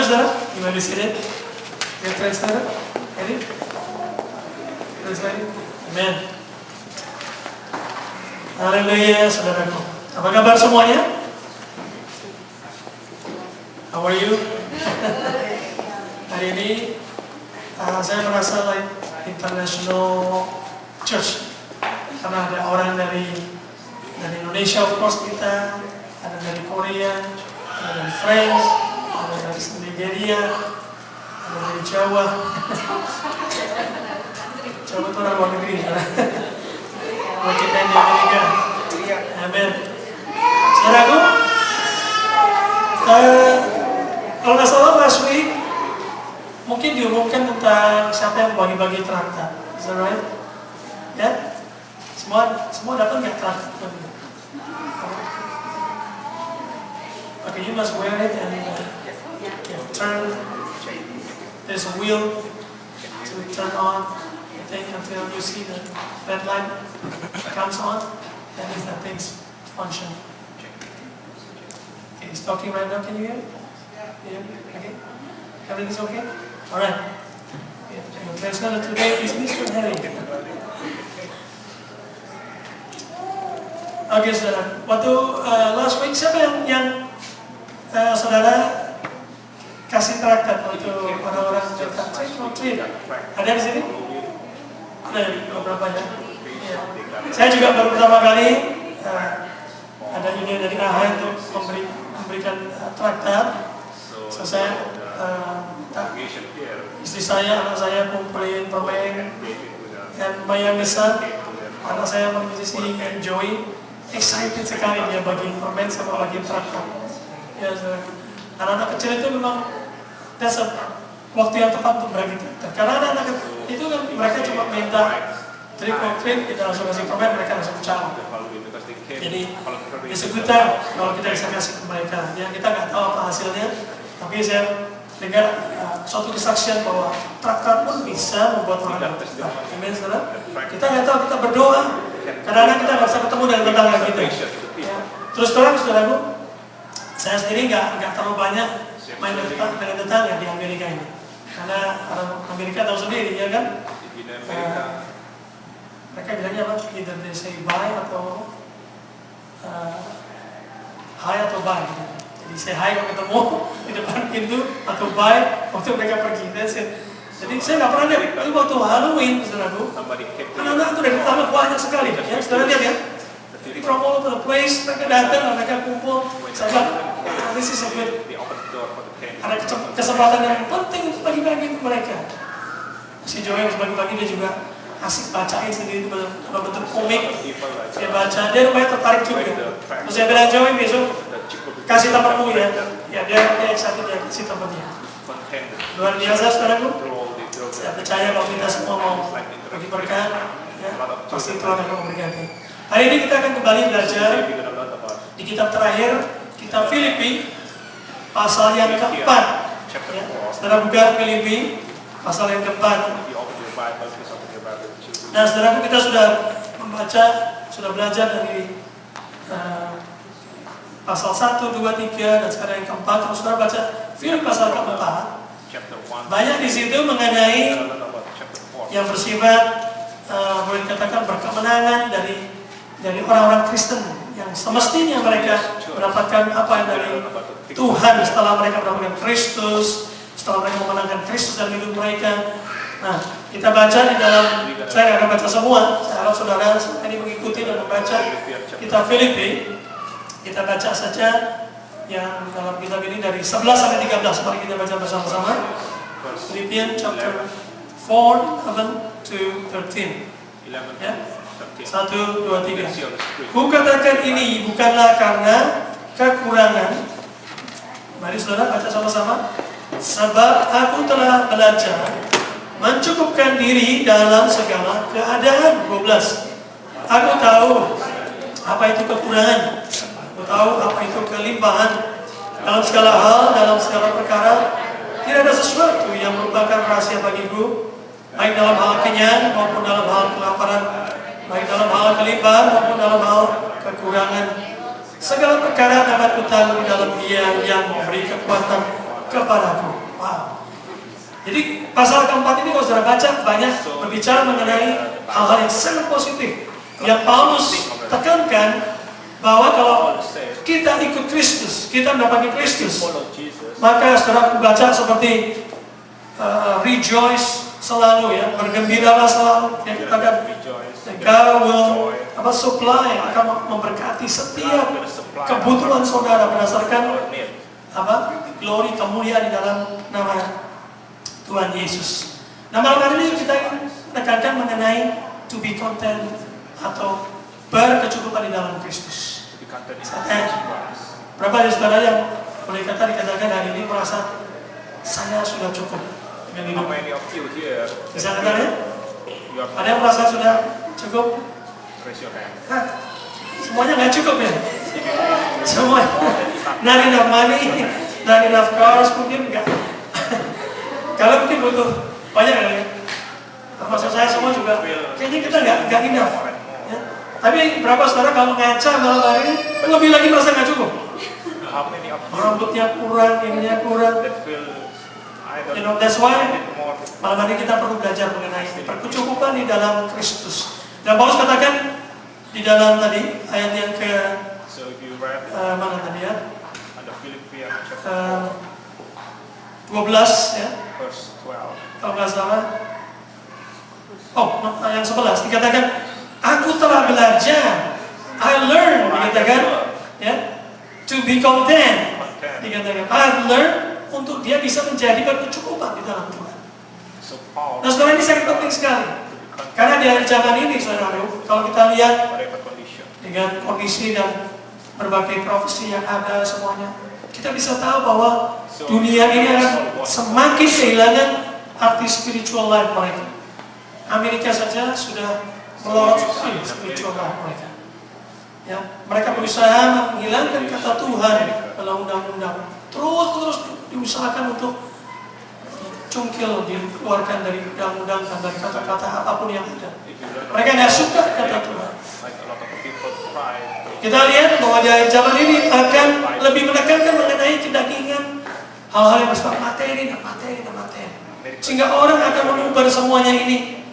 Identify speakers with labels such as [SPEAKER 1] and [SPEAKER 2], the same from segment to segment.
[SPEAKER 1] saudara? Gimana di sini? Get ready, saudara? Ready? Ready? Amen. Haleluya, saudaraku. Apa kabar semuanya? How are you? Hari ini saya merasa like international church karena ada orang dari Indonesia, of course kita, ada dari Korea, ada dari France, ada dari Nigeria, ada dari Jawa. Jawa itu orang luar negeri, buat kita yang di Amerika. Amin. Saudaraku, kalau nggak salah last week mungkin diumumkan tentang siapa yang bagi-bagi traktat. Is that right? Ya? Semua dapat nggak traktat? Okay, you must wear it and turn. There's a wheel to turn on. I think until you see the red light comes on, that means that thing's functioning. Okay, he's talking right now. Can you hear? Yeah. Okay. Everything's okay. All right. Your translator today is Mr. Harry. Okay, saudara. Waktu last week siapa yang saudara kasih traktat waktu orang-orang trip? Ada di sini? Ada beberapa ya. Ya. Saya juga baru pertama kali ada ide dari AHA untuk memberikan traktat. So saya istri saya, anak saya kumpulin permen, dan yang besar anak saya musisi Joey excited sekali dia bagi permen sama bagi traktat. Ya, anak-anak kecil itu memang dasar waktu yang tepat untuk berbagi traktat. Karena anak-anak itu kan mereka cuma minta trick or treat, kita langsung kasih permen, mereka langsung caw. Jadi disekutar kalau kita bisa kasih ke mereka. Ya, kita nggak tahu apa hasilnya, tapi saya dengar suatu kesaksian bahwa traktat pun bisa membuat orang bertobat. Amin, saudara. Kita nggak tahu, kita berdoa. Kadang-kadang kita nggak bisa ketemu dengan tetangga kita. Ya. Terus terang, saudaraku, saya sendiri nggak terlalu banyak main dengan tetangga di Amerika ini. Karena orang Amerika tahu sendiri, ya kan? Mereka bilangnya apa? Either they say bye atau hi atau bye. Jadi say hi kalau ketemu di depan pintu atau bye waktu mereka pergi. That's it. Jadi saya nggak pernah lihat. Tapi waktu Halloween, saudaraku, anak-anak itu dari pertama banyak sekali. Ya, saudara lihat ya. From all over the place, mereka datang, mereka kumpul. Saya bilang, this is a good. Ada kesempatan yang penting untuk bagi-bagi untuk mereka. Si Joey harus bagi-bagi, dia juga asik bacain sendiri dalam bentuk komik. Dia baca, dia lumayan tertarik juga. Terus saya bilang, Joey besok kasih tempatmu ya. Ya, dia excited dia kasih tempatnya. Luar biasa, saudaraku. Saya percaya kalau kita semua mau bagi berkat, ya, pasti Tuhan akan memberkati. Hari ini kita akan kembali belajar di kitab terakhir, kitab Filipi, pasal yang keempat. Ya, saudara buka Filipi, pasal yang keempat. Nah, saudaraku, kita sudah membaca, sudah belajar dari pasal 1, 2, 3, dan sekarang yang keempat. Terus saudara baca Filipi pasal keempat. Banyak di situ mengenai yang bersifat boleh dikatakan berkemenangan dari orang-orang Kristen yang semestinya mereka mendapatkan apa yang dari Tuhan setelah mereka mendapatkan Kristus, setelah mereka memenangkan Kristus dalam hidup mereka. Nah, kita baca di dalam, saya nggak akan baca semua, saya harap saudara ini mengikuti dan membaca kitab Filipi. Kita baca saja yang dalam kitab ini dari 11 sampai 13. Mari kita baca bersama-sama. Philippians chapter 4, 11 to 13. Ya. 1, 2, 3. Ku katakan ini bukanlah karena kekurangan. Mari saudara baca sama-sama. Sebab aku telah belajar mencukupkan diri dalam segala keadaan. 12. Aku tahu apa itu kekurangan. Aku tahu apa itu kelimpahan. Dalam segala hal, dalam segala perkara, tidak ada sesuatu yang merupakan rahasia bagiku, baik dalam hal kenyang maupun dalam hal kelaparan, baik dalam hal kelimpahan maupun dalam hal kekurangan. Segala perkara dapat kutahui dalam Dia yang memberi kekuatan kepadaku. Wow. Jadi pasal keempat ini kalau saudara baca banyak berbicara mengenai hal-hal yang sangat positif. Yang Paulus tekankan bahwa kalau kita ikut Kristus, kita mendapati Kristus, maka saudara baca seperti rejoice selalu ya, bergembiralah selalu. Yang katakan God will supply, akan memberkati setiap kebutuhan saudara berdasarkan glory, kemuliaan di dalam nama Tuhan Yesus. Nah, malam hari ini kita ingin menekankan mengenai to be content atau berkecukupan di dalam Kristus. Berapa dari saudara yang boleh dikatakan hari ini merasa saya sudah cukup dengan hidup? Bisa katakan? Ada yang merasa sudah cukup? Nah, semuanya nggak cukup ya? Semua. Not enough money, not enough cars, mungkin enggak. Kalau mungkin butuh banyak ya. Termasuk saya semua juga. Kayaknya kita nggak enough. Ya. Tapi berapa saudara kalau ngaca malam hari ini lebih lagi merasa nggak cukup? Rambutnya kurang, ininya kurang. That's why malam hari kita perlu belajar mengenai perkecukupan di dalam Kristus. Dan Paulus katakan di dalam tadi ayat yang ke mana tadi ya? 12 ya. Kalau nggak salah. Yang 11 dikatakan aku telah belajar, I learned, dikatakan ya, to be content. Dikatakan I've learned untuk dia bisa menjadi berkecukupan di dalam Tuhan. Nah, saudara, ini sangat penting sekali. Karena di akhir zaman ini, saudara, kalau kita lihat dengan kondisi dan berbagai profesi yang ada semuanya, kita bisa tahu bahwa dunia ini akan semakin kehilangan arti spiritual life mereka. Amerika saja sudah melorot spiritual life mereka. Ya, mereka berusaha menghilangkan kata Tuhan dalam undang-undang. Terus diusahakan untuk dicungkil, dikeluarkan dari undang-undang dan dari kata-kata apapun yang ada. Mereka nggak suka kata Tuhan. Kita lihat bahwa di akhir zaman ini akan lebih menekankan mengenai kedagingan, hal-hal yang bersifat materi dan materi. Sehingga orang akan mengubah semuanya ini.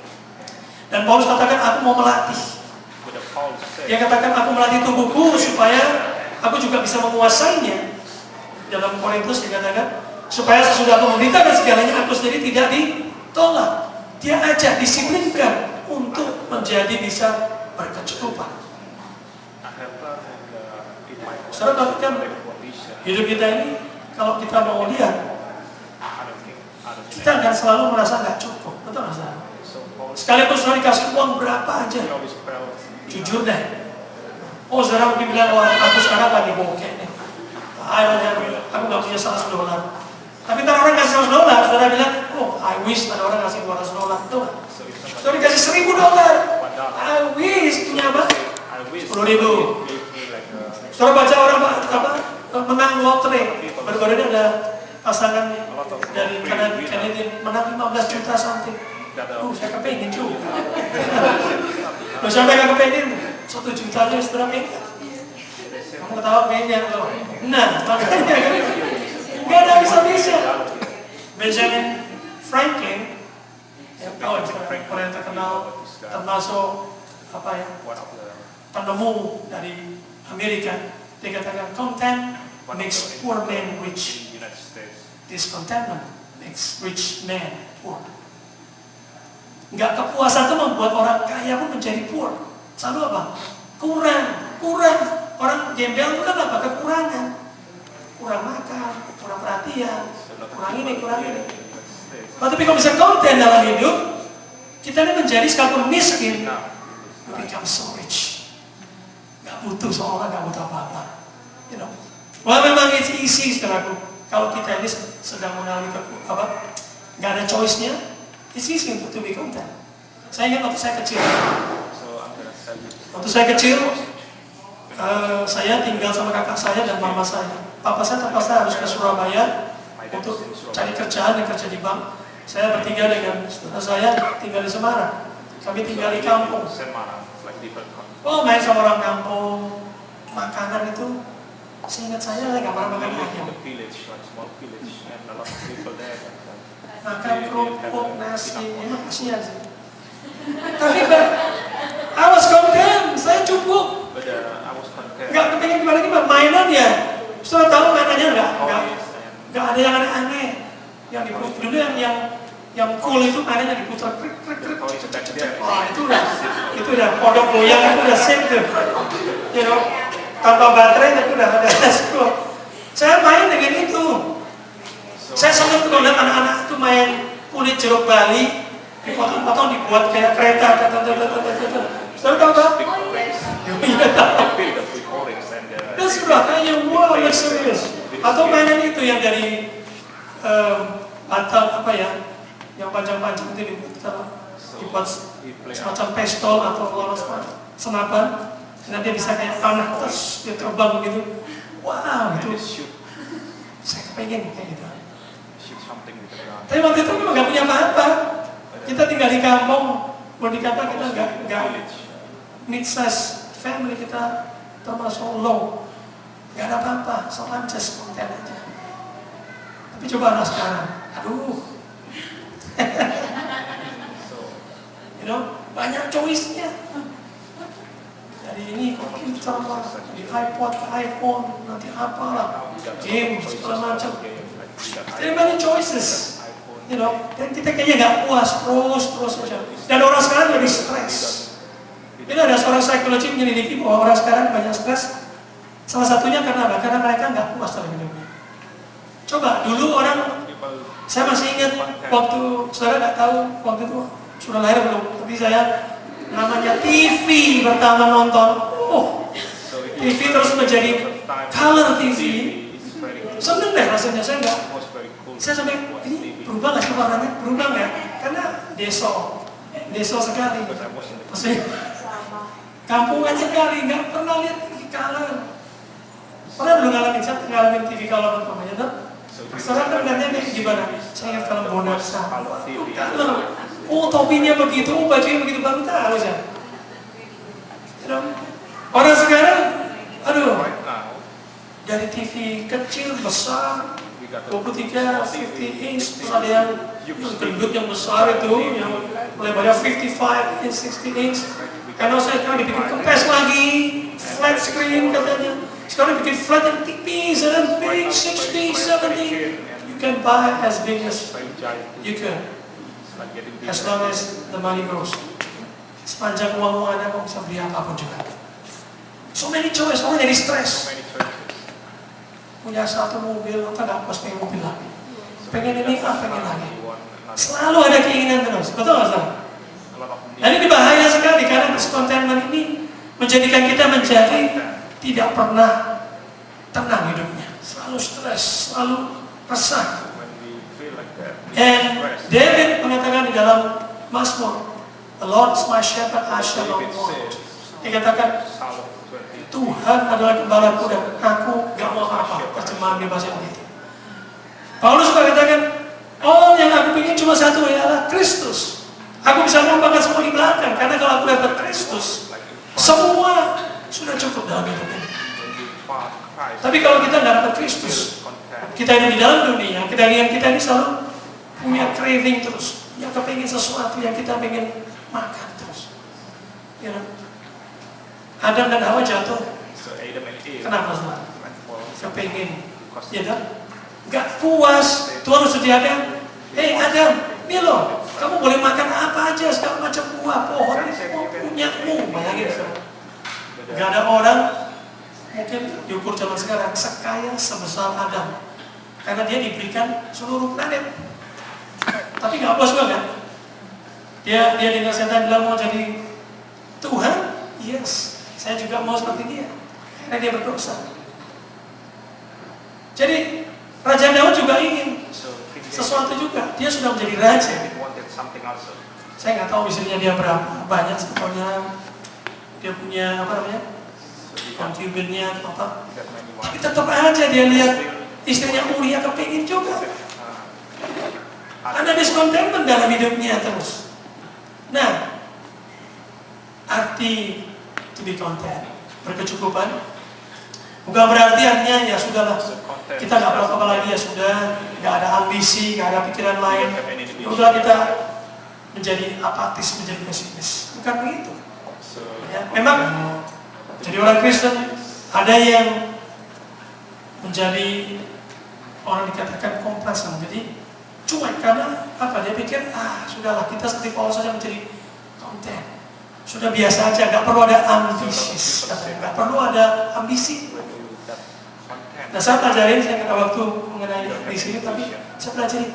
[SPEAKER 1] Dan Paulus katakan, aku mau melatih. Dia katakan, aku melatih tubuhku supaya aku juga bisa menguasainya. Dalam Korintus dikatakan, supaya sesudah aku memberitakan segalanya, aku sendiri tidak ditolak. Dia ajak, disiplinkan untuk menjadi bisa berkecukupan. Saudara, tapi kan hidup kita ini, kalau kita mau lihat, kita akan selalu merasa nggak cukup, betul nggak saudara? Sekalipun saudara dikasih uang berapa aja, jujur deh. Saudara mungkin bilang, aku sekarang lagi bokeh nih. Aku nggak punya $100. Tapi ntar orang kasih $100, saudara bilang, I wish ada orang kasih $200, betul nggak? Saudara dikasih $1.000, I wish punya apa? 10.000. Saudara baca orang menang lotre, baru-baru ada pasangan dari Canadian menang 15 juta something. Saya kepengen juga. Sampai nggak kepengen, 1 juta aja saudara pengen. Kamu ketawa pengen loh. Nah, makanya nggak ada bisa-bisa. Benjamin Franklin, yang terkenal, termasuk penemu dari Amerika, dia katakan content makes poor man rich. Discontentment makes rich man poor. Enggak, kepuasan itu membuat orang kaya pun menjadi poor. Selalu apa? Kurang. Orang gembel itu kan apa? Kekurangan. Kurang makan, kurang perhatian, kurang ini. Tapi kalau bisa konten dalam hidup, kita ini menjadi sekalipun miskin, we become so rich. Gak butuh seorang, gak butuh apa-apa. Wah, memang it's easy, saudaraku. Kalau kita ini sedang mengalami gak ada choice-nya, it's easy untuk to be content. Saya ingat waktu saya kecil. Saya tinggal sama kakak saya dan mama saya. Papa saya terpaksa harus ke Surabaya untuk cari kerjaan dan kerja di bank. Saya bertiga dengan saudara saya tinggal di Semarang. Kami tinggal di kampung. Main sama orang kampung, makanan itu Seingat saya nggak pernah makan ayam. Makan kerupuk, nasi, emang kasihan sih. Tapi I was content, saya cukup. Nggak kepengen gimana-gimana, mainan ya. Sudah tahu mainannya nggak ada yang aneh-aneh. Yang diputar dulu yang cool itu mainannya diputar krik. Wah itu udah kodok goyang, itu udah sip tuh. You know, tanpa baterai itu udah ada school. Saya main dengan itu. Saya sempat kalau lihat anak-anak itu main kulit jeruk Bali, dipotong-potong dibuat kayak kereta. Saudara tahu tak? Dan sudah kayak wow, serius. Atau mainan itu yang dari bantal apa ya, yang panjang-panjang itu dibuat semacam pistol atau lolos senapan. Dan dia bisa kayak panah terus dia terbang begitu. Wow, itu saya kepengen kayak gitu. Tapi waktu itu memang nggak punya apa-apa. Kita tinggal di kampung, mau dikata kita nggak mid-size family, kita termasuk low, nggak ada apa-apa, so I'm just content aja. Tapi coba anak sekarang, aduh, you know, banyak choice-nya. Dari ini komputer lah, dari iPod ke iPhone, nanti apalah, game segala macam. Jadi banyak choices, you know. Dan kita kayaknya nggak puas, terus aja. Dan orang sekarang lebih stres. Ini ada seorang psikologi menyelidiki bahwa orang sekarang banyak stres. Salah satunya karena apa? Karena mereka nggak puas dalam hidupnya. Coba dulu orang, saya masih ingat waktu saudara nggak tahu waktu itu sudah lahir belum? Tapi saya namanya TV pertama nonton. Oh, TV terus menjadi color TV. Seneng deh rasanya, saya sampai ini berubah nggak sih warnanya? Berubah nggak? Karena deso sekali. Maksudnya kampungan sekali, nggak pernah lihat TV color. Pernah belum ngalamin TV color umpamanya tuh? Sekarang kan lihatnya gimana? Saya ingat film Bonanza. Oh topinya begitu, bajunya begitu, baru tahu saya. Orang sekarang, aduh, dari TV kecil, besar, 23, 50 inch, terus ada yang gendut yang besar itu, yang lebarnya 55 inch, 60 inch. Karena saya sekarang dibikin kempes lagi, flat screen katanya. Sekarang bikin flat yang tipis, and big, 60, 70. You can buy as big as you can, as long as the money goes. Sepanjang uangmu ada, kamu bisa beli apapun juga. So many choice, kamu jadi stres. Punya satu mobil, atau nggak puas pengen mobil lagi. Pengen ini, pengen lagi. Selalu ada keinginan terus, betul nggak salah? Dan ini bahaya sekali karena discontentment ini menjadikan kita menjadi tidak pernah tenang hidupnya, selalu stres, selalu resah. And David mengatakan di dalam Mazmur, "The Lord is my shepherd, I shall not want." Dia katakan, Tuhan adalah gembalaku dan aku gak mau apa, terjemahan di bahasa Indonesia. Paulus juga katakan, oh yang aku ingin cuma satu, ialah Kristus. Aku bisa melupakan semua di belakang, karena kalau aku dapat Kristus, semua sudah cukup dalam hidup ini. Tapi kalau kita nggak dapat Kristus, kita ada di dalam dunia, kita ini selalu punya craving terus, yang kepengen sesuatu yang kita pengen makan terus. You know? Adam dan Hawa jatuh. Kenapa saudara? Kepengen, ya kan? Nggak puas. Tuhan sediakan, hey Adam, ini loh, kamu boleh makan apa aja, segala macam buah, pohon, punyamu. Bayangin saudara. Nggak ada orang mungkin diukur zaman sekarang sekaya sebesar Adam, karena dia diberikan seluruh planet. Tapi nggak puas juga kan? Dia dengan setan bilang mau jadi Tuhan, yes, saya juga mau seperti dia, karena dia berdosa. Jadi Raja Daud juga ingin sesuatu juga, dia sudah menjadi raja. Saya nggak tahu istrinya dia berapa banyak, sebetulnya dia punya apa namanya, konkubinnya apa, tapi tetap aja dia lihat istrinya Uria kepingin juga. Ada discontentment dalam hidupnya terus. Nah, arti to be content, berkecukupan, Bukan berarti artinya ya sudahlah, kita nggak perlu apa lagi, ya sudah, nggak ada ambisi, nggak ada pikiran lain, udah kita menjadi apatis, menjadi pesimis. Bukan begitu. Ya, memang jadi orang Kristen ada yang menjadi orang dikatakan komplasen, jadi cuek karena apa? Dia pikir sudahlah, kita seperti Paulus saja menjadi konten. Sudah biasa aja, nggak perlu ada ambisi, nggak perlu ada ambisi. Nah, saya pelajarin, saya nggak ada waktu mengenai ambisi ini, tapi saya pelajari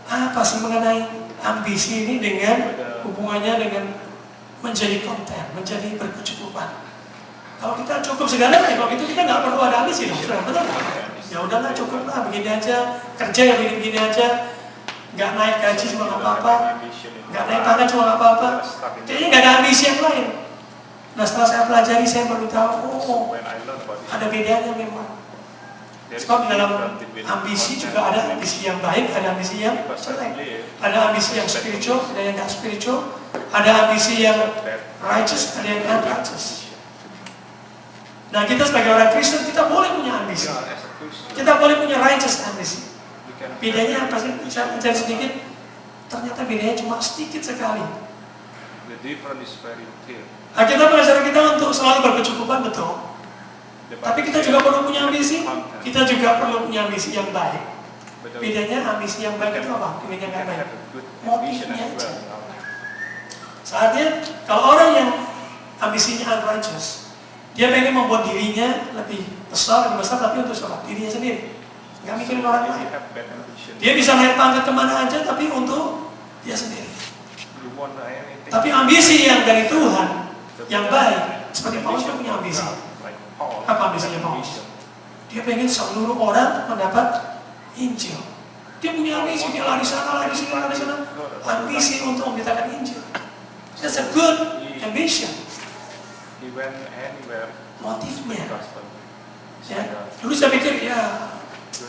[SPEAKER 1] apa sih mengenai ambisi ini dengan hubungannya dengan menjadi konten, menjadi berkecukupan. Kalau kita cukup segalanya, kalau itu kita nggak perlu ada ambisi, betul? Ya udahlah, cukup lah, begini aja, kerja ya begini-begini aja, nggak naik gaji cuma nggak apa-apa, nggak naik pangkat cuma nggak apa-apa, kayaknya nggak ada ambisi yang lain. Nah, setelah saya pelajari, saya baru tahu, ada bedanya memang. Sebab dalam ambisi juga ada ambisi yang baik, ada ambisi yang jelek. Ada ambisi yang spiritual, ada yang nggak spiritual. Ada ambisi yang righteous, ada yang unrighteous. Nah, kita sebagai orang Kristen, kita boleh punya ambisi. Kita boleh punya righteous ambisi. Bedanya apa sih? Saya mencari sedikit, ternyata bedanya cuma sedikit sekali. Kita mengajar kita untuk selalu berkecukupan, betul. Tapi kita juga perlu punya ambisi. Kita juga perlu punya ambisi yang baik. Bedanya ambisi yang baik itu apa? Bedanya yang baik, motifnya aja. Saatnya kalau orang yang ambisinya unrighteous, dia pengen membuat dirinya lebih besar, tapi untuk siapa? Dirinya sendiri. Nggak mikirin orang lain. Dia bisa naik pangkat kemana aja, tapi untuk dia sendiri. Tapi ambisi yang dari Tuhan, yang baik, seperti Paulus yang punya ambisi. Apa ambisinya Paulus? Dia pengen seluruh orang mendapat Injil. Dia punya ambisi, dia lari sana, lari sini, lari sana. Ambisi untuk memberitakan Injil. That's a good ambition. Motifnya. Ya. Dulu saya pikir, ya,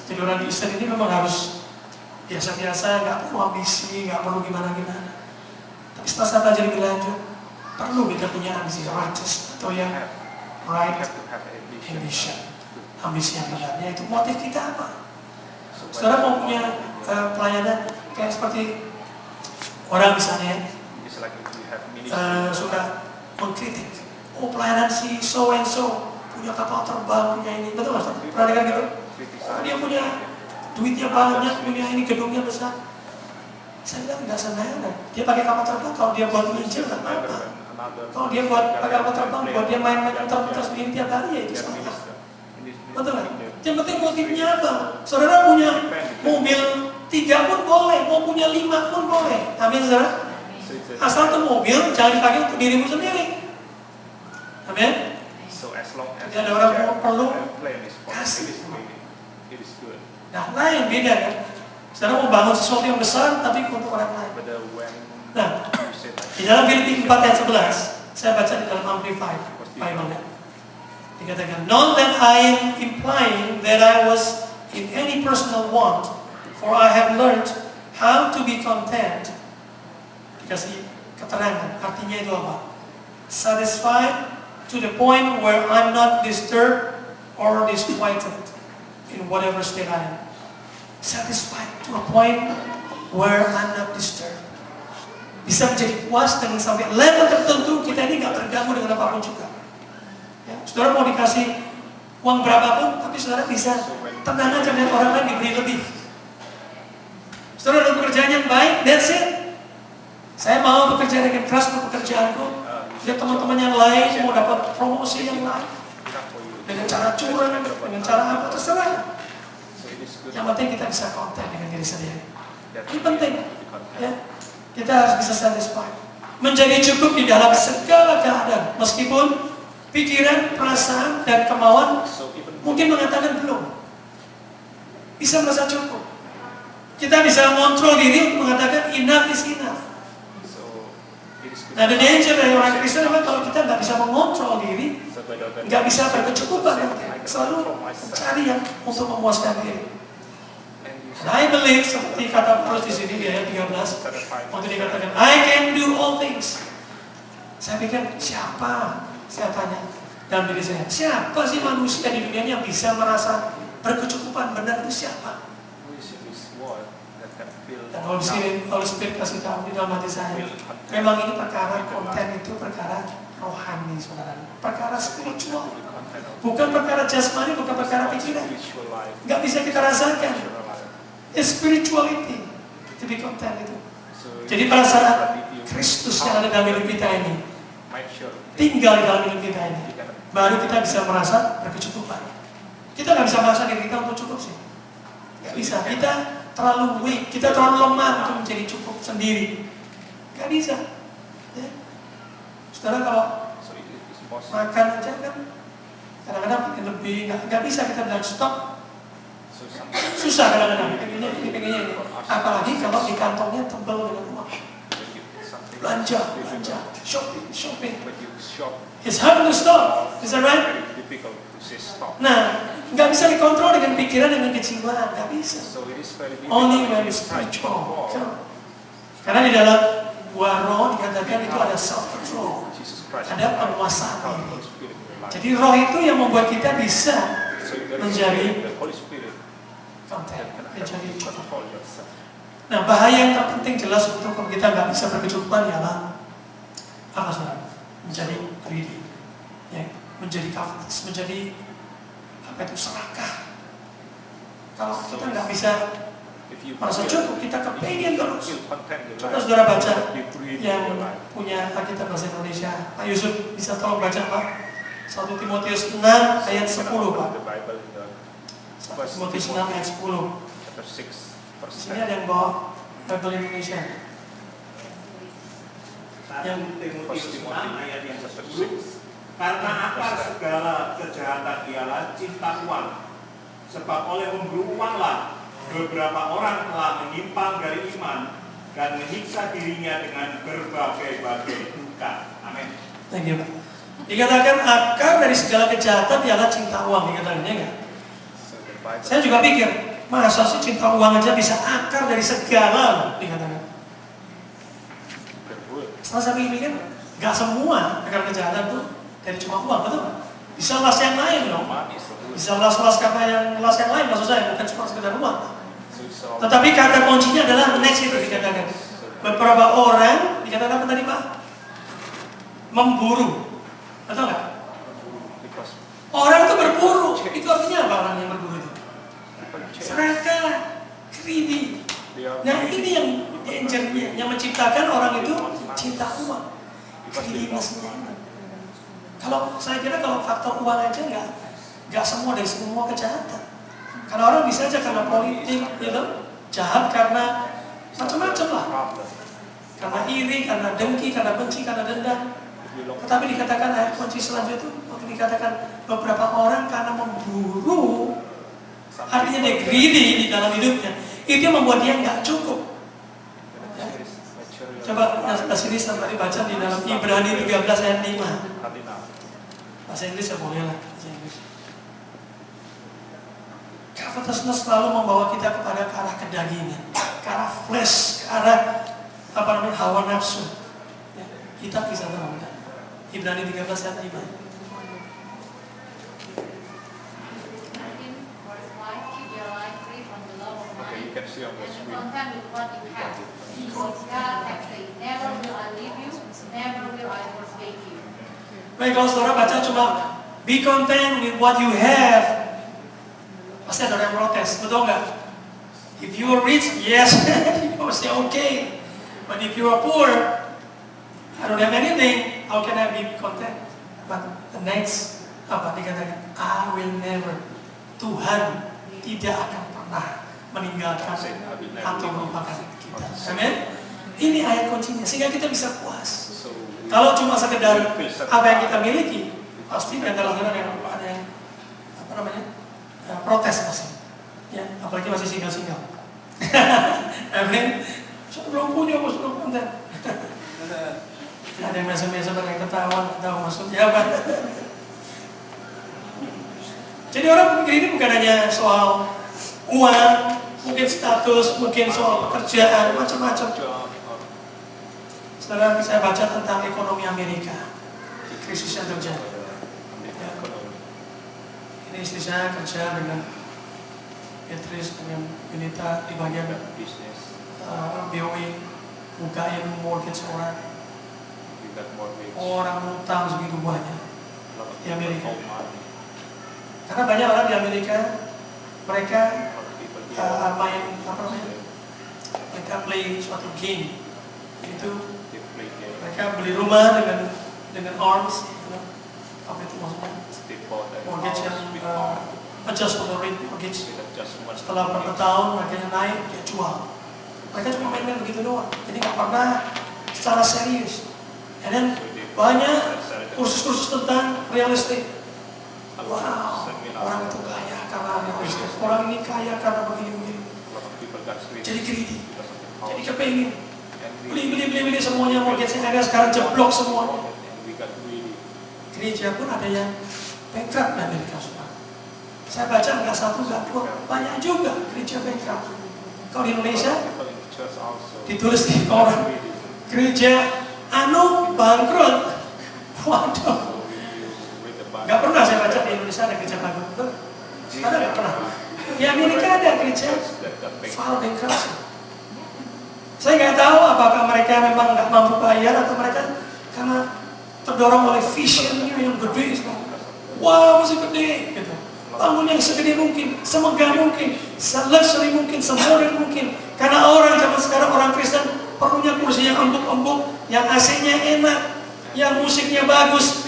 [SPEAKER 1] jadi orang Kristen ini memang harus biasa-biasa, nggak perlu ambisi, nggak perlu gimana-gimana. Tapi setelah saya pelajari lebih lanjut, perlu kita punya ambisi righteous atau yang right ambition, ambisi yang benar, yaitu motif kita apa? Saudara mau punya pelayanan kayak seperti orang misalnya suka mengkritik, pelayanan si so and so punya kapal terbang, punya ini, betul nggak? Pernah dengar gitu? Dia punya duitnya banyak, punya ini, gedungnya besar. Saya bilang nggak sembarangan. Dia pakai kapal terbang, kalau dia buat Injil nggak apa-apa. Kalau dia buat pakai kapal terbang, buat dia main muter-muter sendiri tiap hari, ya itu sama. Betul nggak? Yang penting motifnya apa? Saudara punya mobil 3 pun boleh, mau punya 5 pun boleh. Amin, saudara? Asal tuh mobil jangan dipakai untuk dirimu sendiri. Amin? Jadi ada orang yang perlu kasih. Nah, lain beda kan? Saudara mau bangun sesuatu yang besar, tapi untuk orang lain. Nah, di dalam Filipi 4 ayat 11, saya baca di dalam Amplified Bible-nya. Dikatakan, not that I am implying that I was in any personal want, for I have learned how to be content. Dikasih keterangan, artinya itu apa? Satisfied to the point where I'm not disturbed or disquieted in whatever state I am. Satisfied to a point where I'm not disturbed. Bisa menjadi puas dengan sampai level tertentu kita ini nggak terganggu dengan apapun juga. Ya, saudara mau dikasih uang berapapun, tapi saudara bisa tenang aja dengan orang lain diberi lebih. Saudara ada pekerjaan yang baik, that's it. Saya mau bekerja dengan keras untuk pekerjaanku. Lihat teman-teman yang lain mau dapat promosi yang lain dengan cara curang, dengan cara apa terserah. Yang penting kita bisa konten dengan diri sendiri. Ini penting. Ya. Kita harus bisa satisfied, menjadi cukup di dalam segala keadaan, meskipun pikiran, perasaan, dan kemauan mungkin mengatakan belum. Bisa merasa cukup. Kita bisa mengontrol diri untuk mengatakan enough is enough. Nah, the danger dari orang Kristen adalah kalau kita nggak bisa mengontrol diri, nggak bisa berkecukupan, selalu mencari yang untuk memuaskan diri. Nah, I believe seperti kata Paulus di sini di ayat 13, waktu dikatakan I can do all things. Saya pikir siapa? Saya tanya, dalam diri saya. Siapa sih manusia di dunia ini yang bisa merasa berkecukupan benar itu siapa? Dan Holy Spirit kasih tahu di dalam hati saya. Memang ini perkara konten itu perkara rohani, saudara. Perkara spiritual. Bukan perkara jasmani, bukan perkara pikiran. Nggak bisa kita rasakan. Spirituality. To be content itu. Jadi pada saat Kristus yang ada dalam hidup kita ini tinggal di dalam hidup kita ini, baru kita bisa merasa berkecukupan. Kita nggak bisa merasa diri kita untuk cukup sih. Nggak bisa. Kita terlalu weak, kita terlalu lemah untuk menjadi cukup sendiri. Nggak bisa. Ya. Saudara kalau makan aja kan kadang-kadang pengen lebih, nggak bisa kita bilang stop. Susah kadang-kadang, pengennya ini. Apalagi kalau di kantongnya tebal dengan uang. Belanja, shopping. It's hard to stop, is that right? Nah, nggak bisa dikontrol dengan pikiran, dengan kejiwaan, nggak bisa. Only when it's spiritual. Karena di dalam buah roh dikatakan itu ada self control, ada penguasaan diri. Jadi roh itu yang membuat kita bisa menjadi konten, menjadi cukup. Nah, bahaya yang terpenting jelas untuk kita nggak bisa berkecukupan ialah apa saudara? Menjadi greedy, ya, menjadi covetous, menjadi apa itu serakah. Kalau kita nggak bisa merasa cukup, kita kepengen terus. Coba saudara baca yang punya Alkitab bahasa Indonesia, Pak Yusuf bisa tolong baca Pak 1 Timotius 6 ayat 10 Pak. 1 Timotius 6 ayat 10. Sini ada yang bawa Bible Indonesia.
[SPEAKER 2] Yang Timotius 6 ayat yang 10. Karena akar segala kejahatan ialah cinta uang. Sebab oleh memburu uanglah beberapa orang telah menyimpang dari iman dan menyiksa dirinya dengan berbagai-bagai duka. Amin.
[SPEAKER 1] Thank you, Pak. Dikatakan akar dari segala kejahatan ialah cinta uang, dikatakannya enggak? Saya juga pikir, masa sih cinta uang aja bisa akar dari segala, dikatakan. Setelah saya pikir, nggak semua akar kejahatan itu dari cuma uang, betul? Bisa las yang lain dong. Bisa las-las karena yang lain, maksud saya bukan cuma sekedar uang. Tetapi kata kuncinya adalah next itu dikatakan. Beberapa orang dikatakan apa tadi Pak? Memburu, betul nggak? Orang itu berburu, itu artinya apa orang yang berburu itu? Serakah, greedy. Nah ini yang engineer, yang menciptakan orang itu cinta uang, greediness-nya. Kalau saya kira kalau faktor uang aja nggak semua dari semua kejahatan. Karena orang bisa aja karena politik, gitu, jahat karena macam-macam lah. Karena iri, karena dengki, karena benci, karena dendam. Tetapi dikatakan ayat kunci selanjutnya itu, waktu dikatakan beberapa orang karena memburu, artinya dia greedy di dalam hidupnya, itu yang membuat dia nggak cukup. Ya. Coba yang sini sampai dibaca di dalam Ibrani 13 ayat 5. Bahasa Inggris ya boleh lah. Covetousness selalu membawa kita kepada ke arah kedagingan, ke arah flesh, ke arah hawa nafsu. Ya, kita bisa tahu. Ibrani 13 ayat 5. Baik, kalau saudara baca cuma be content with what you have, pasti ada yang protes, betul nggak? If you are rich, yes, you must say okay. But if you are poor, I don't have anything, how can I be content? But the next, apa dikatakan? I will never. Tuhan tidak akan pernah meninggalkan atau melupakan kita. Amin. Ini ayat kuncinya, sehingga kita bisa puas. Kalau cuma sekedar apa yang kita miliki, pasti ada yang protes pasti. Ya, apalagi masih single-single. Amin. Saya belum punya, bos belum konten. Ada yang biasa-biasa pakai ketawa, nggak tahu maksudnya apa. Jadi orang berpikir ini bukan hanya soal uang, mungkin status, mungkin soal pekerjaan, macam-macam. Saudara, saya baca tentang ekonomi Amerika, krisis yang terjadi. Ya. Ini istri saya kerja dengan Beatrice dengan Benita di bagian
[SPEAKER 3] business,
[SPEAKER 1] BOE, bukain mortgage orang.
[SPEAKER 3] we got mortgage,
[SPEAKER 1] Orang utang segitu banyak
[SPEAKER 3] a lot of
[SPEAKER 1] di Amerika.
[SPEAKER 3] people owe money,
[SPEAKER 1] Karena banyak orang di Amerika, mereka
[SPEAKER 3] a lot of people here,
[SPEAKER 1] main apa namanya? Mereka play suatu game, itu
[SPEAKER 3] they play game,
[SPEAKER 1] mereka beli rumah dengan arms, apa itu maksudnya?
[SPEAKER 3] they bought a
[SPEAKER 1] Mortgage yang
[SPEAKER 3] house with arm,
[SPEAKER 1] adjustable rate mortgage.
[SPEAKER 3] with adjustment.
[SPEAKER 1] Setelah beberapa tahun harganya naik, dia jual. Mereka cuma main-main begitu doang, jadi nggak pernah secara serius. Dan banyak kursus-kursus tentang real estate. Wow, orang itu kaya karena real estate. Orang ini kaya karena begini-begini. Jadi greedy, jadi kepengen. Beli semuanya mortgage-nya ada, sekarang jeblok semuanya. Gereja pun ada yang bankrupt di Amerika, saudara. Saya baca nggak satu, nggak dua, banyak juga gereja bankrupt. Kalau di Indonesia, ditulis di koran, gereja bangkrut. Waduh, nggak pernah saya baca di Indonesia ada gereja bangkrut. Ada nggak pernah? Di Amerika ada gereja file bankruptcy. Saya nggak tahu apakah mereka memang nggak mampu bayar atau mereka karena terdorong oleh visionnya yang gede. Wow, masih gede, gitu. Bangun yang segede mungkin, semegah mungkin, se-luxury mungkin, semodern mungkin. Karena orang zaman sekarang, orang Kristen perlunya kursi yang empuk-empuk, yang AC-nya enak, yang musiknya bagus,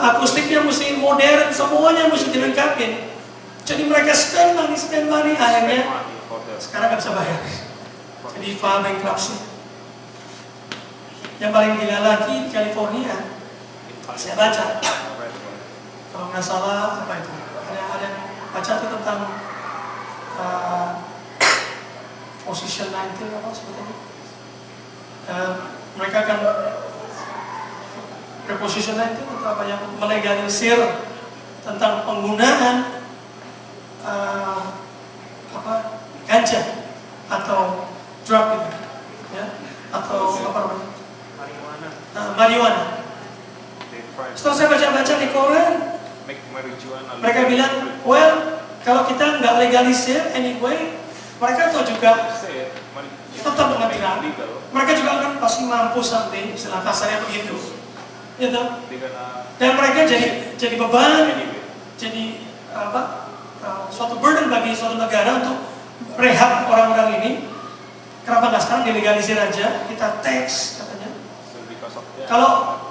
[SPEAKER 1] akustiknya mesti modern, semuanya mesti dilengkapi. Jadi mereka spend money, akhirnya sekarang nggak bisa bayar. Jadi file bankruptcy. Yang paling gila lagi di California, saya baca, kalau nggak salah apa itu? Ada baca itu tentang position 19 apa sebetulnya? Mereka akan preposition 19 atau apa yang melegalisir tentang penggunaan ganja atau drug itu, ya, atau apa namanya? Marijuana. Setelah saya baca-baca di koran, mereka bilang, well, kalau kita nggak legalisir anyway, mereka tuh juga tetap dengan drug. Mereka juga akan pasti mampu sampai, istilah kasarnya begitu, gitu. Dan mereka jadi beban, jadi suatu burden bagi suatu negara untuk rehab orang-orang ini. Kenapa nggak sekarang dilegalisir aja, kita tax katanya. Kalau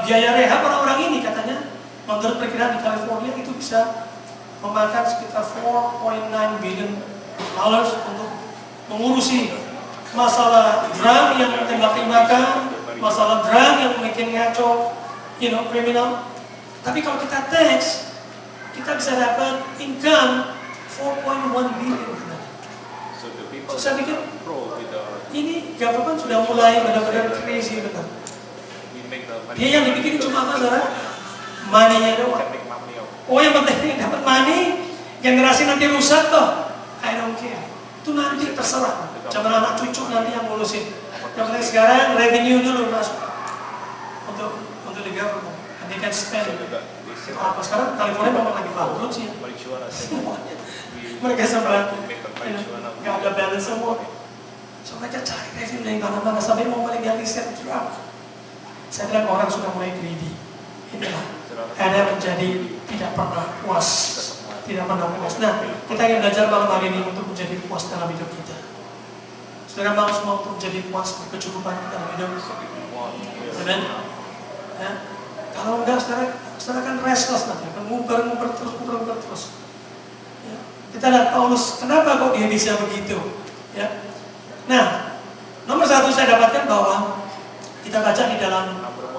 [SPEAKER 1] biaya rehab orang-orang ini katanya, menurut perkiraan di California itu bisa memakan sekitar $4.9 billion untuk mengurusi masalah drug yang tembak-tembakan, masalah drug yang bikin ngaco, kriminal. Tapi kalau kita tax, kita bisa dapat income 4.1 billion. So, saya pikir ini government sudah mulai benar-benar crazy betul. Dia yang dibikin cuma apa, saudara? Money-nya doang. Oh, yang penting dapat money, generasi nanti rusak toh. I don't care. Itu nanti terserah. Zaman anak cucu nanti yang ngurusin. Yang penting sekarang revenue dulu masuk untuk the government. And they can spend. Apa sekarang California memang lagi bangkrut sih. Semuanya. Mereka semua nggak ada balance semua. So mereka cari revenue dari mana-mana sampai mau melegalisir drug. Saya bilang orang sudah mulai greedy. Inilah ada menjadi tidak pernah puas, tidak pernah puas. Nah, kita ingin belajar malam hari ini untuk menjadi puas dalam hidup kita. Saudara mau semua untuk menjadi puas, berkecukupan dalam hidup. Amen. Ya. Kalau enggak, saudara kan restless nanti, akan nguber terus. Ya. Kita lihat Paulus, kenapa kok dia bisa begitu? Ya. Nah, nomor satu saya dapatkan bahwa kita baca di dalam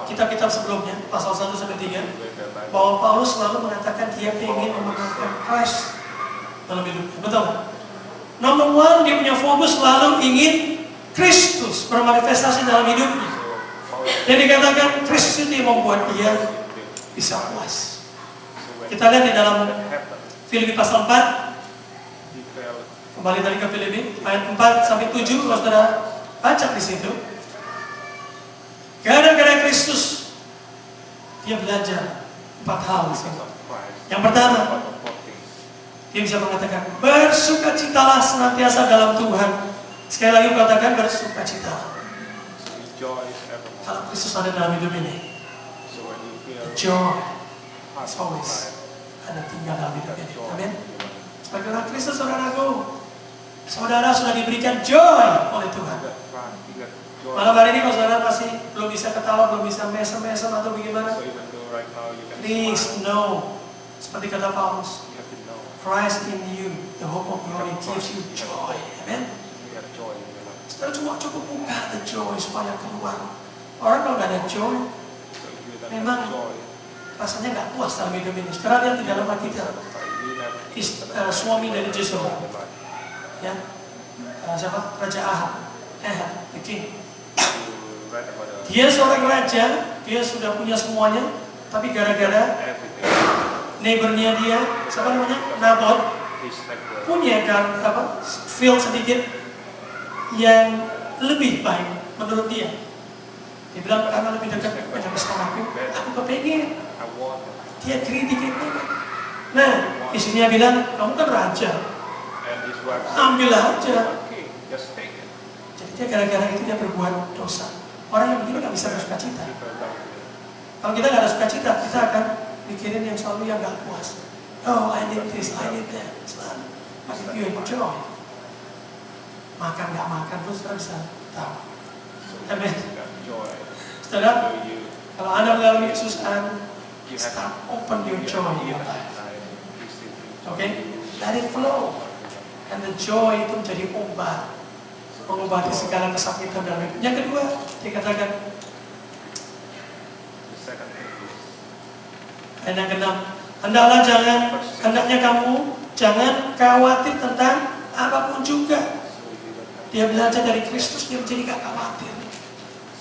[SPEAKER 1] kitab-kitab sebelumnya, pasal 1-3, bahwa Paulus selalu mengatakan dia ingin memenangkan Christ dalam hidupnya. Betul? Nomor 1, dia punya fokus selalu ingin Kristus bermanifestasi dalam hidupnya. Dan dikatakan Kristus ini membuat dia bisa puas. Kita lihat di dalam Filipi pasal 4. Kembali tadi ke Filipi ayat 4-7, kalau saudara baca di situ. Gara-gara Kristus dia belajar 4 hal di sini.
[SPEAKER 3] of Christ.
[SPEAKER 1] Yang pertama,
[SPEAKER 3] Out of 4 things.
[SPEAKER 1] dia bisa mengatakan, bersukacitalah senantiasa dalam Tuhan. Sekali lagi katakan bersukacita.
[SPEAKER 3] Rejoice evermore.
[SPEAKER 1] Kalau Kristus ada dalam hidup ini,
[SPEAKER 3] So when you feel
[SPEAKER 1] joy
[SPEAKER 3] hard
[SPEAKER 1] is always
[SPEAKER 3] time,
[SPEAKER 1] ada tinggal dalam hidup
[SPEAKER 3] that
[SPEAKER 1] ini.
[SPEAKER 3] joy
[SPEAKER 1] Amin.
[SPEAKER 3] in your life.
[SPEAKER 1] Sebagai orang Kristus, saudaraku, saudara sudah diberikan joy oleh Tuhan.
[SPEAKER 3] You got fun, you got joy.
[SPEAKER 1] Malam hari ini kalau saudara masih belum bisa ketawa, belum bisa mesem-mesem atau bagaimana,
[SPEAKER 3] So even though right now you can
[SPEAKER 1] please
[SPEAKER 3] smile,
[SPEAKER 1] know, seperti kata Paulus,
[SPEAKER 3] you have to know
[SPEAKER 1] Christ in you, the hope of glory, gives you joy. Amen.
[SPEAKER 3] you have joy in your life.
[SPEAKER 1] Saudara cuma cukup buka the joy supaya keluar. Orang kalau nggak ada joy,
[SPEAKER 3] So if you don't
[SPEAKER 1] Memang
[SPEAKER 3] have joy,
[SPEAKER 1] rasanya nggak puas dalam hidup ini. Sekarang lihat di dalam Alkitab,
[SPEAKER 3] you never
[SPEAKER 1] suami dari Jezebel,
[SPEAKER 3] in your life.
[SPEAKER 1] ya, siapa? Raja Ahab, the king.
[SPEAKER 3] You write about
[SPEAKER 1] Dia seorang raja, dia sudah punya semuanya, tapi gara-gara
[SPEAKER 3] everything.
[SPEAKER 1] neighbornya dia, siapa namanya? Nabot,
[SPEAKER 3] He's like the
[SPEAKER 1] punya kan field sedikit yang lebih baik menurut dia. Dia bilang karena lebih dekat dengan istanaku, aku kepengen.
[SPEAKER 3] I want it.
[SPEAKER 1] Dia kritik itu. Nah, istrinya bilang, kamu kan raja,
[SPEAKER 3] And his wife said,
[SPEAKER 1] ambil aja.
[SPEAKER 3] okay, just take it.
[SPEAKER 1] Jadi dia gara-gara itu dia berbuat dosa. Orang yang begini nggak bisa bersuka cita.
[SPEAKER 3] People love you.
[SPEAKER 1] Kalau kita nggak ada sukacita, kita akan mikirin yang selalu yang nggak puas. Oh, I need this, I need that. Selalu. But if you enjoy, makan nggak makan terus kita bisa tahu. Amin.
[SPEAKER 3] You got joy.
[SPEAKER 1] Saudara,
[SPEAKER 3] So you
[SPEAKER 1] kalau Anda mengalami kesusahan,
[SPEAKER 3] have
[SPEAKER 1] start open your joy in your life.
[SPEAKER 3] Oke,
[SPEAKER 1] Okay? Let it flow. And the joy itu menjadi obat, mengobati segala kesakitan dalam hidup. Yang kedua, dikatakan ayat yang ke-6, hendaknya kamu jangan khawatir tentang apapun juga. Dia belajar dari Kristus, dia menjadi gak khawatir,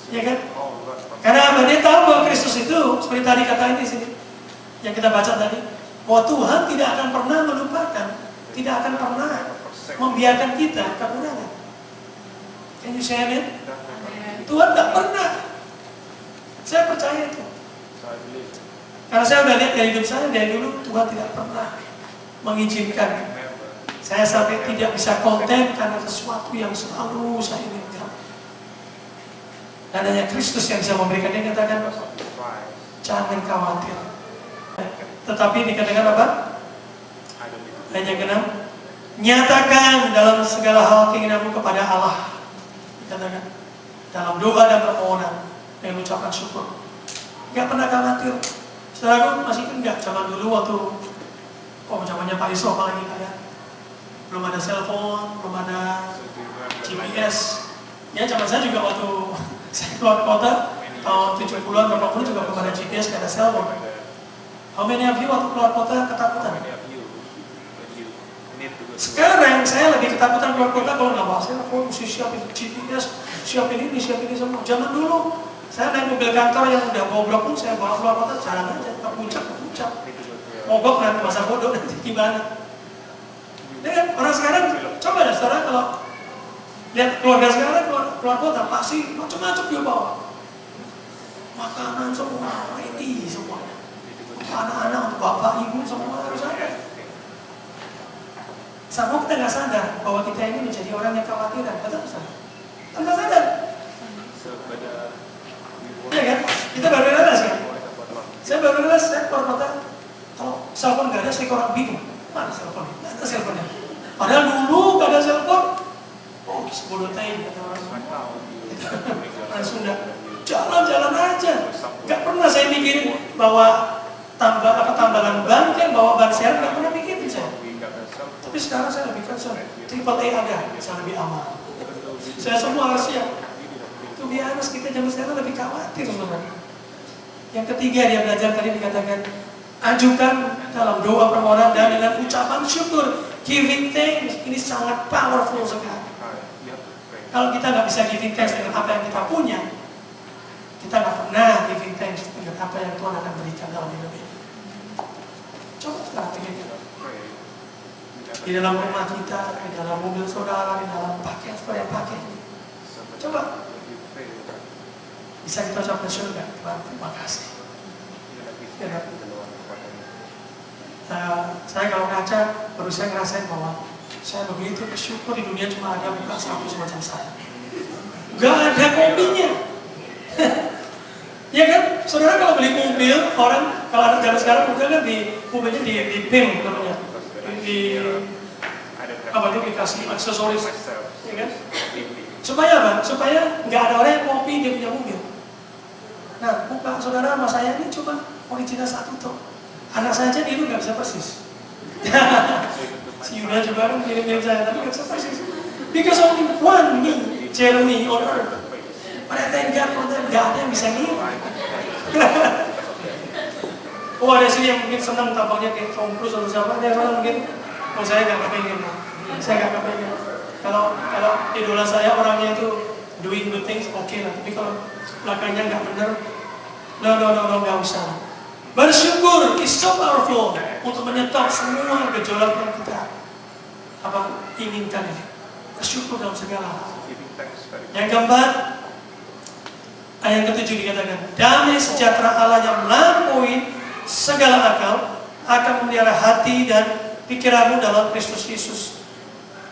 [SPEAKER 1] ya kan? Karena apa? Dia tahu bahwa Kristus itu seperti tadi katakan di sini, yang kita baca tadi, bahwa Tuhan tidak akan pernah melupakan, tidak akan pernah membiarkan kita kekurangan. Can you say amen? Tuhan tak pernah. Saya percaya itu. Karena saya sudah lihat dari hidup saya dari dulu, Tuhan tidak pernah mengizinkan saya sampai tidak bisa konten karena sesuatu yang selalu saya inginkan. Dan hanya Kristus yang bisa memberikan. Dia katakan, jangan khawatir. Tetapi dikatakan apa? Ayat yang ke-6, nyatakan dalam segala hal keinginanmu kepada Allah. Dikatakan dalam doa dan permohonan dengan ucapan syukur. Gak pernah khawatir. Saudaraku masih enggak zaman dulu waktu zamannya Pak Iso apalagi kayak belum ada cellphone, belum ada GPS. Ya zaman saya juga waktu saya keluar kota tahun 70-an, 80 juga belum ada GPS, gak ada cellphone. How many of you waktu keluar kota ketakutan? Sekarang saya lebih ketakutan keluar kota kalau nggak bawa cellphone, mesti siapin GPS, siapin ini semua. Zaman dulu saya naik mobil kantor yang udah bobrok pun saya bawa keluar kota jalan aja, ke puncak. Mogok nanti masa bodoh nanti gimana? Ya kan? Orang sekarang coba deh saudara kalau lihat keluarga sekarang keluar kota pasti macam-macam dia bawa. Makanan semua, ini semuanya. Anak-anak, untuk bapak, ibu semua harus ada. Sama kita nggak sadar bahwa kita ini menjadi orang yang khawatiran, betul nggak? Tanpa sadar. Ya kan? Kita baru realize kan? Saya baru realize saya keluar kota, kalau cellphone nggak ada, saya orang bingung. Mana cellphone? Nggak ada cellphone-nya. Padahal dulu nggak ada cellphone. Oh, sebelum time kata orang Sunda. Jalan-jalan aja. Nggak pernah saya mikirin bahwa tambahan bank, bawa ban serep, nggak pernah mikirin saya. Tapi sekarang saya lebih concern. Triple A ada, saya lebih aman. Saya semua harus siap. Itu biasa kita zaman sekarang lebih khawatir sebenarnya. Yang ketiga dia belajar tadi dikatakan ajukan dalam doa permohonan dan dengan ucapan syukur, giving thanks. Ini sangat powerful sekali. Kalau kita nggak bisa giving thanks dengan apa yang kita punya, kita nggak pernah giving thanks dengan apa yang Tuhan akan berikan dalam hidup ini. Coba sekarang pikirkan. Di dalam rumah kita, di dalam mobil saudara, di dalam pakaian saudara yang pakai ini. Coba. Bisa kita ucapkan syurga, Tuhan terima kasih. Ya, Saya kalau ngaca, baru saya ngerasain bahwa saya begitu bersyukur di dunia cuma ada muka satu semacam saya. Gak ada kopinya. Ya kan, saudara kalau beli mobil, orang kalau anak zaman sekarang mobil kan mobilnya di PIM namanya, apa itu dikasih aksesoris, ya kan? Supaya apa? Supaya nggak ada orang yang kopi dia punya mobil. Nah, muka saudara sama saya ini cuma original satu tuh. Anak saya aja itu nggak bisa persis. Si Yuda juga kan mirip-mirip saya, tapi nggak bisa persis. Because only one me, Jeremy on earth. Pada thank God for that, nggak ada yang bisa mirip. Oh, ada sini yang mungkin senang tampaknya kayak Tom Cruise atau siapa, ada yang mungkin, oh saya nggak kepengen. Saya nggak kepengen. Kalau idola saya orangnya itu doing good things, oke lah. Tapi kalau belakangnya nggak benar, no, nggak usah. Bersyukur is so powerful untuk menyetop semua gejolak yang kita inginkan ini. Bersyukur dalam segala hal. Yang keempat, ayat ke-7 dikatakan, damai sejahtera Allah yang melampaui segala akal akan memelihara hati dan pikiranmu dalam Kristus Yesus.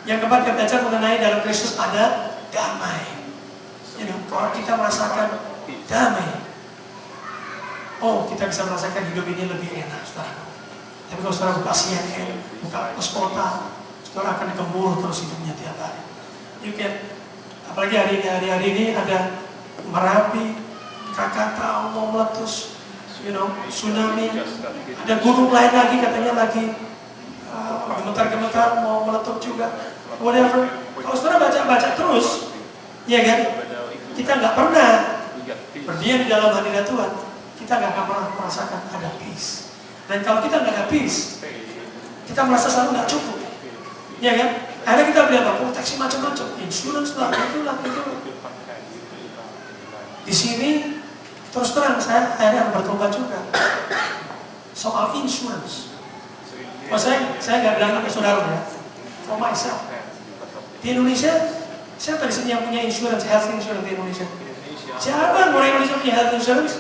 [SPEAKER 1] Yang keempat, kita belajar mengenai dalam Kristus ada damai. Kalau kita merasakan damai, oh kita bisa merasakan hidup ini lebih enak, saudara. Tapi kalau saudara buka CNN, buka pos kota, saudara akan gemuruh terus hidupnya tiap hari. You can, apalagi hari ini ada Merapi, Krakatau mau meletus, tsunami, ada gunung lain lagi katanya lagi gemetar-gemetar mau meletup juga, whatever. Kalau saudara baca terus, ya kan, kita nggak pernah berdiam di dalam hadirat Tuhan, kita nggak akan pernah merasakan ada peace. Dan kalau kita nggak ada peace, kita merasa selalu nggak cukup, ya kan? Akhirnya kita beli apa? Proteksi macam-macam, insurance lah, itu. Di sini terus terang saya akhirnya bertobat juga soal insurance. Oh, saya nggak bilang ke saudara ya, for myself. Di Indonesia, siapa di sini yang punya insurance, health insurance di Indonesia? Siapa orang Indonesia punya health insurance?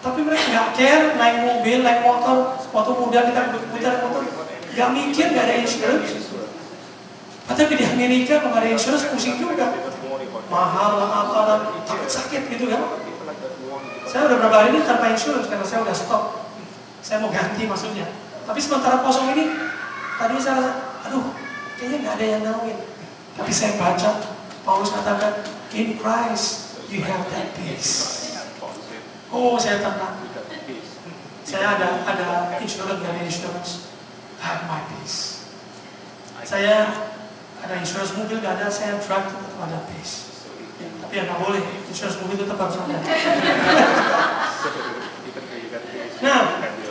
[SPEAKER 1] Tapi mereka nggak care, naik mobil, naik motor, waktu muda kita putar motor, nggak mikir, nggak ada insurance. Tapi di Amerika kalau nggak ada insurance pusing juga, mahal lah, apalah, takut sakit gitu kan. Saya udah beberapa hari ini tanpa insurance karena saya udah stop. Saya mau ganti maksudnya. Tapi sementara kosong ini, tadi saya rasa, aduh, kayaknya nggak ada yang nawarin. Tapi saya baca, Paulus katakan, in Christ you have that peace. Oh, saya tenang. Saya ada insurance dari insurance. Have my peace. Saya ada insurance mobil, nggak ada, saya drive tetap ada peace. Ya, tapi ya nggak boleh, insurance mobil tetap harus ada. Nah,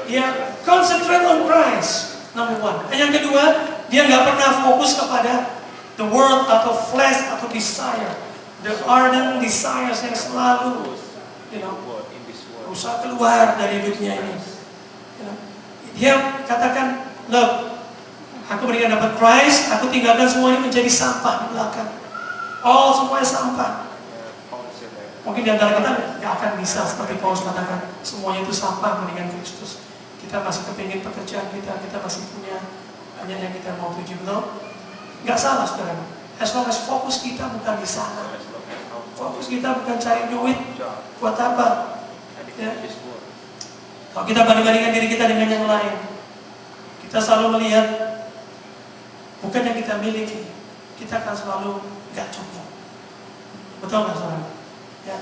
[SPEAKER 1] dia concentrate on Christ, number one. Dan yang kedua, dia nggak pernah fokus kepada the world atau flesh atau desire, the ardent desires yang selalu, berusaha keluar dari hidupnya ini. Dia katakan, look, aku berikan dapat Christ, aku tinggalkan semua ini menjadi sampah di belakang. Oh, semuanya sampah. Mungkin di antara kita nggak akan bisa seperti Paulus katakan, semuanya itu sampah mendingan Kristus. Kita masih kepingin pekerjaan kita masih punya banyak yang kita mau tuju, betul? Nggak salah, saudara. As long as fokus kita bukan di sana. Fokus kita bukan cari duit, buat apa? Ya. Kalau kita banding-bandingkan diri kita dengan yang lain, kita selalu melihat bukan yang kita miliki, kita akan selalu nggak cukup. Betul nggak, saudara? Ya.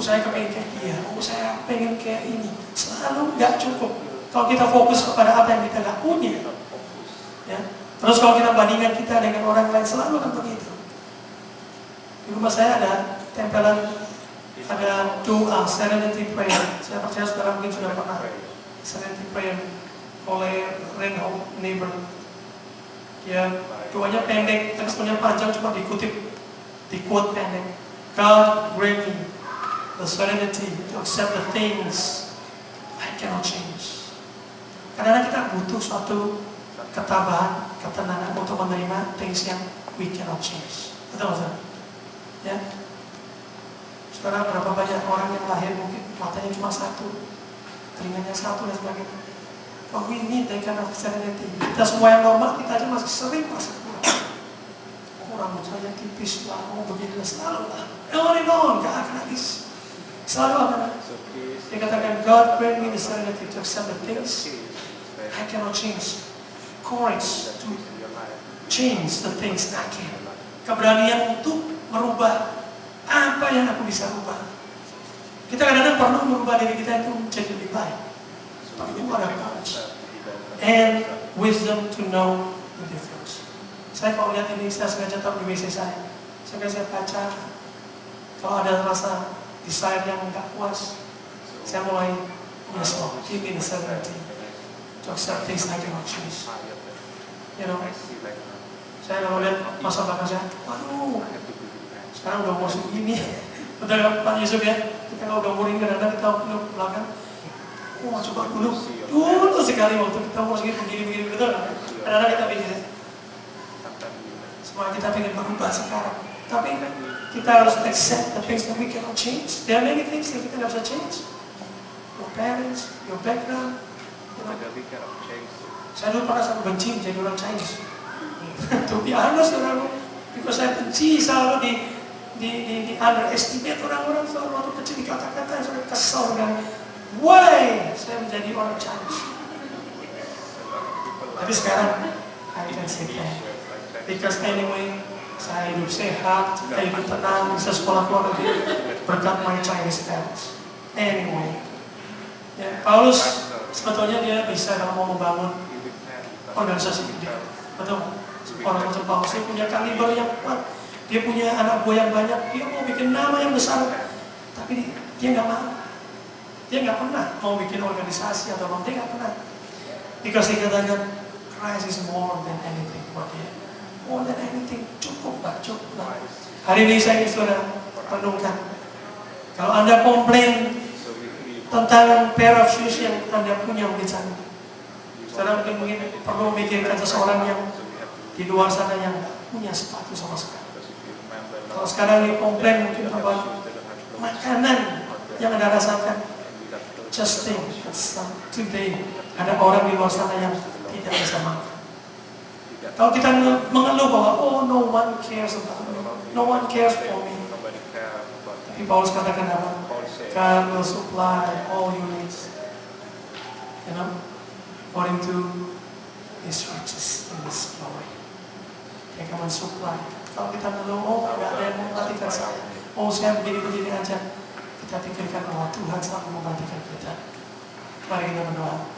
[SPEAKER 1] Saya kepengen kayak dia, saya pengen kayak ini, selalu nggak cukup. Kalau kita fokus kepada apa yang kita nggak punya, ya. Terus kalau kita bandingkan kita dengan orang lain, selalu akan begitu. Di rumah saya ada tempelan, ada doa serenity prayer. Saya percaya saudara mungkin sudah pernah serenity prayer oleh Reinhold Niebuhr. Ya, doanya pendek, tapi sebenarnya panjang, cuma dikutip, di quote pendek. God grant me the serenity to accept the things I cannot change. Karena kita butuh suatu ketabahan, ketenangan untuk menerima things yang we cannot change. Betul nggak? Ya. Sekarang berapa banyak orang yang lahir mungkin matanya cuma satu, telinganya satu dan sebagainya. But we need that kind of serenity. Kita semua yang normal, kita aja masih sering merasa kurang saya tipis lah, mau begini selalu lah. On and on, gak akan habis. Selalu akan habis.
[SPEAKER 3] So peace,
[SPEAKER 1] Dia katakan, God grant me the serenity to accept the things
[SPEAKER 3] peace,
[SPEAKER 1] I cannot change. Courage to
[SPEAKER 3] in your life.
[SPEAKER 1] change the things I can. Keberanian untuk merubah apa yang aku bisa rubah. Kita kadang-kadang perlu merubah diri kita itu menjadi lebih baik. Tapi itu ada courage and wisdom to know the difference. Saya kalau lihat ini, saya sengaja taruh di WC saya. Saya baca, kalau ada rasa desire yang enggak puas, saya mulai, yes Lord, give me the serenity to accept things I cannot change. You know, saya kalau lihat masa belakang saya, waduh, sekarang udah umur segini. Betul kan Pak Yusuf ya? Kita kalau udah umur ini kadang-kadang kita ke belakang, coba dulu sekali waktu kita umur segini begini, betul kan? Kadang-kadang kita pikir, semua kita ingin berubah sekarang. Tapi kita harus accept the things that we cannot change. There are many things that kita nggak bisa change. Your parents, your background. You know. Saya dulu pernah sangat benci menjadi orang Chinese. To be honest, because saya benci selalu di underestimate orang-orang selalu waktu kecil dikata-kata, saya kesal dengan why saya menjadi orang Chinese. Tapi sekarang I can say that because anyway saya hidup sehat, saya hidup tenang, bisa sekolah luar negeri berkat my Chinese parents. Anyway, ya, Paulus sebetulnya dia bisa kalau mau membangun organisasi gede, betul? Orang macam Paulus dia punya kaliber yang kuat, dia punya anak buah yang banyak, dia mau bikin nama yang besar, tapi dia nggak mau, dia nggak pernah mau bikin organisasi atau apa, dia nggak pernah. Because dia katakan Christ is more than anything buat dia, more than anything, cukup lah. Hari ini saya ingin saudara renungkan, kalau Anda komplain tentang pair of shoes yang Anda punya mungkin saat ini, saudara mungkin perlu memikirkan seseorang yang di luar sana yang punya sepatu sama sekali. Kalau sekarang ini komplain mungkin apa makanan yang Anda rasakan, just think today ada orang di luar sana yang tidak bisa makan. Kalau kita mengeluh bahwa oh no one cares about me, no one cares for me. Tapi Paulus katakan apa? God will supply all your needs. You know, according to His riches in His glory. Dia akan mensupply. Kalau kita ngeluh, oh nggak ada yang memperhatikan saya, oh saya begini-begini aja, kita pikirkan bahwa Tuhan selalu memperhatikan kita. Mari kita berdoa.